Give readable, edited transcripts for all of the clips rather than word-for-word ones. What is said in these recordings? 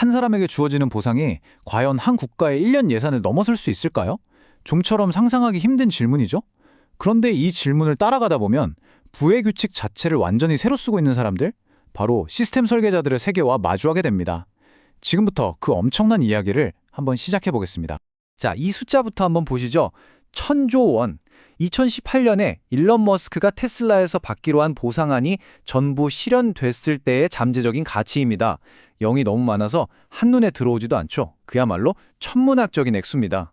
한 사람에게 주어지는 보상이 과연 한 국가의 1년 예산을 넘어설 수 있을까요? 좀처럼 상상하기 힘든 질문이죠? 그런데 이 질문을 따라가다 보면 부의 규칙 자체를 완전히 새로 쓰고 있는 사람들, 바로 시스템 설계자들의 세계와 마주하게 됩니다. 지금부터 그 엄청난 이야기를 한번 시작해 보겠습니다. 자, 이 숫자부터 한번 보시죠. 1000조 원. 2018년에 일론 머스크가 테슬라에서 받기로 한 보상안이 전부 실현됐을 때의 잠재적인 가치입니다. 0이 너무 많아서 한눈에 들어오지도 않죠. 그야말로 천문학적인 액수입니다.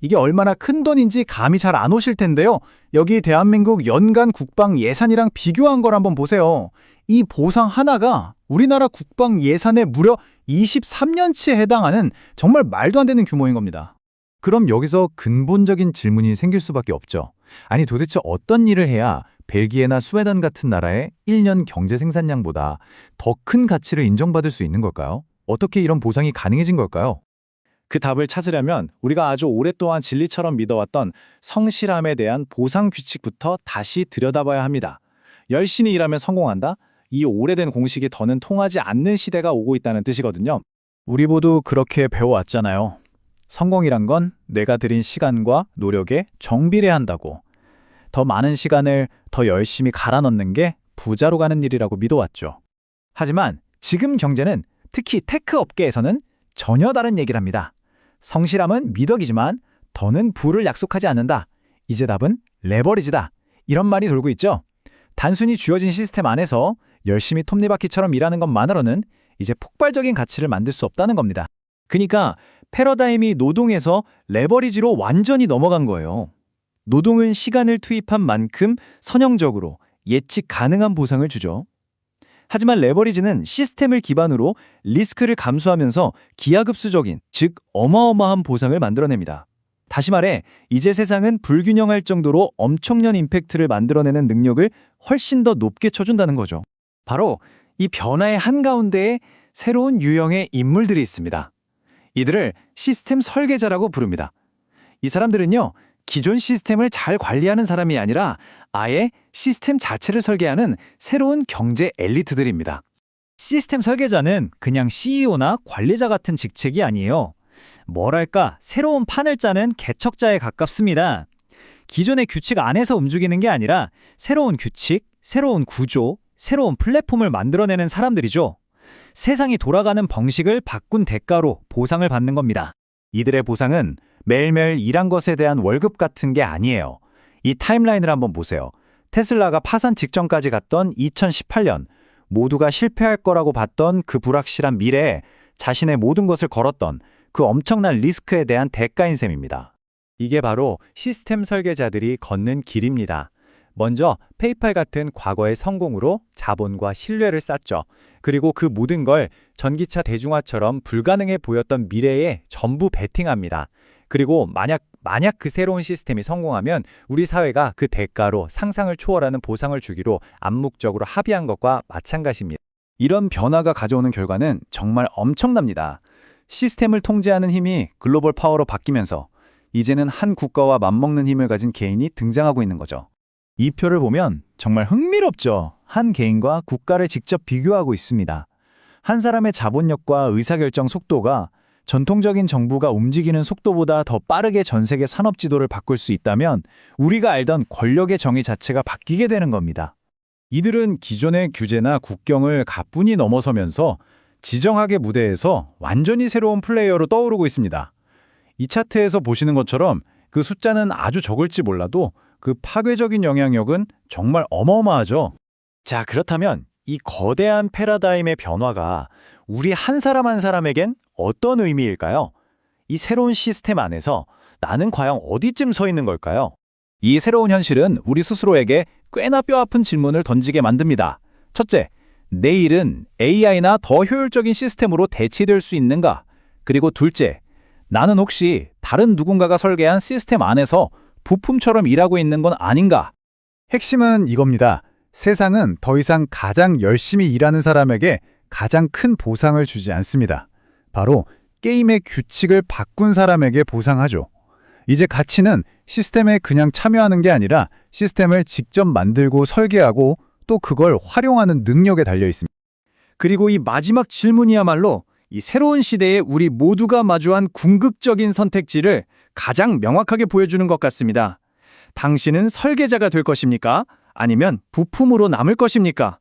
이게 얼마나 큰 돈인지 감이 잘 안 오실 텐데요. 여기 대한민국 연간 국방 예산이랑 비교한 걸 한번 보세요. 이 보상 하나가 우리나라 국방 예산의 무려 23년치에 해당하는 정말 말도 안 되는 규모인 겁니다. 그럼 여기서 근본적인 질문이 생길 수밖에 없죠. 아니 도대체 어떤 일을 해야 벨기에나 스웨덴 같은 나라의 1년 경제 생산량보다 더 큰 가치를 인정받을 수 있는 걸까요? 어떻게 이런 보상이 가능해진 걸까요? 그 답을 찾으려면 우리가 아주 오랫동안 진리처럼 믿어왔던 성실함에 대한 보상 규칙부터 다시 들여다봐야 합니다. 열심히 일하면 성공한다? 이 오래된 공식이 더는 통하지 않는 시대가 오고 있다는 뜻이거든요. 우리 모두 그렇게 배워왔잖아요. 성공이란 건 내가 들인 시간과 노력에 정비례한다고. 더 많은 시간을 더 열심히 갈아 넣는 게 부자로 가는 일이라고 믿어왔죠. 하지만 지금 경제는, 특히 테크 업계에서는 전혀 다른 얘기를 합니다. 성실함은 미덕이지만 더는 부를 약속하지 않는다. 이제 답은 레버리지다. 이런 말이 돌고 있죠. 단순히 주어진 시스템 안에서 열심히 톱니바퀴처럼 일하는 것만으로는 이제 폭발적인 가치를 만들 수 없다는 겁니다. 그러니까 패러다임이 노동에서 레버리지로 완전히 넘어간 거예요. 노동은 시간을 투입한 만큼 선형적으로 예측 가능한 보상을 주죠. 하지만 레버리지는 시스템을 기반으로 리스크를 감수하면서 기하급수적인, 즉 어마어마한 보상을 만들어냅니다. 다시 말해, 이제 세상은 불균형할 정도로 엄청난 임팩트를 만들어내는 능력을 훨씬 더 높게 쳐준다는 거죠. 바로 이 변화의 한가운데에 새로운 유형의 인물들이 있습니다. 이들을 시스템 설계자라고 부릅니다. 이 사람들은요, 기존 시스템을 잘 관리하는 사람이 아니라 아예 시스템 자체를 설계하는 새로운 경제 엘리트들입니다. 시스템 설계자는 그냥 CEO나 관리자 같은 직책이 아니에요. 뭐랄까, 새로운 판을 짜는 개척자에 가깝습니다. 기존의 규칙 안에서 움직이는 게 아니라 새로운 규칙, 새로운 구조, 새로운 플랫폼을 만들어내는 사람들이죠. 세상이 돌아가는 방식을 바꾼 대가로 보상을 받는 겁니다. 이들의 보상은 매일매일 일한 것에 대한 월급 같은 게 아니에요. 이 타임라인을 한번 보세요. 테슬라가 파산 직전까지 갔던 2018년, 모두가 실패할 거라고 봤던 그 불확실한 미래에 자신의 모든 것을 걸었던 그 엄청난 리스크에 대한 대가인 셈입니다. 이게 바로 시스템 설계자들이 걷는 길입니다. 먼저 페이팔 같은 과거의 성공으로 자본과 신뢰를 쌓죠. 그리고 그 모든 걸 전기차 대중화처럼 불가능해 보였던 미래에 전부 베팅합니다. 그리고 만약 그 새로운 시스템이 성공하면 우리 사회가 그 대가로 상상을 초월하는 보상을 주기로 암묵적으로 합의한 것과 마찬가지입니다. 이런 변화가 가져오는 결과는 정말 엄청납니다. 시스템을 통제하는 힘이 글로벌 파워로 바뀌면서 이제는 한 국가와 맞먹는 힘을 가진 개인이 등장하고 있는 거죠. 이 표를 보면 정말 흥미롭죠. 한 개인과 국가를 직접 비교하고 있습니다. 한 사람의 자본력과 의사결정 속도가 전통적인 정부가 움직이는 속도보다 더 빠르게 전 세계 산업 지도를 바꿀 수 있다면 우리가 알던 권력의 정의 자체가 바뀌게 되는 겁니다. 이들은 기존의 규제나 국경을 가뿐히 넘어서면서 지정학의 무대에서 완전히 새로운 플레이어로 떠오르고 있습니다. 이 차트에서 보시는 것처럼 그 숫자는 아주 적을지 몰라도 그 파괴적인 영향력은 정말 어마어마하죠. 자, 그렇다면 이 거대한 패러다임의 변화가 우리 한 사람 한 사람에겐 어떤 의미일까요? 이 새로운 시스템 안에서 나는 과연 어디쯤 서 있는 걸까요? 이 새로운 현실은 우리 스스로에게 꽤나 뼈아픈 질문을 던지게 만듭니다. 첫째, 내일은 AI나 더 효율적인 시스템으로 대체될 수 있는가? 그리고 둘째, 나는 혹시 다른 누군가가 설계한 시스템 안에서 부품처럼 일하고 있는 건 아닌가? 핵심은 이겁니다. 세상은 더 이상 가장 열심히 일하는 사람에게 가장 큰 보상을 주지 않습니다. 바로 게임의 규칙을 바꾼 사람에게 보상하죠. 이제 가치는 시스템에 그냥 참여하는 게 아니라 시스템을 직접 만들고 설계하고 또 그걸 활용하는 능력에 달려 있습니다. 그리고 이 마지막 질문이야말로 이 새로운 시대에 우리 모두가 마주한 궁극적인 선택지를 가장 명확하게 보여주는 것 같습니다. 당신은 설계자가 될 것입니까? 아니면 부품으로 남을 것입니까?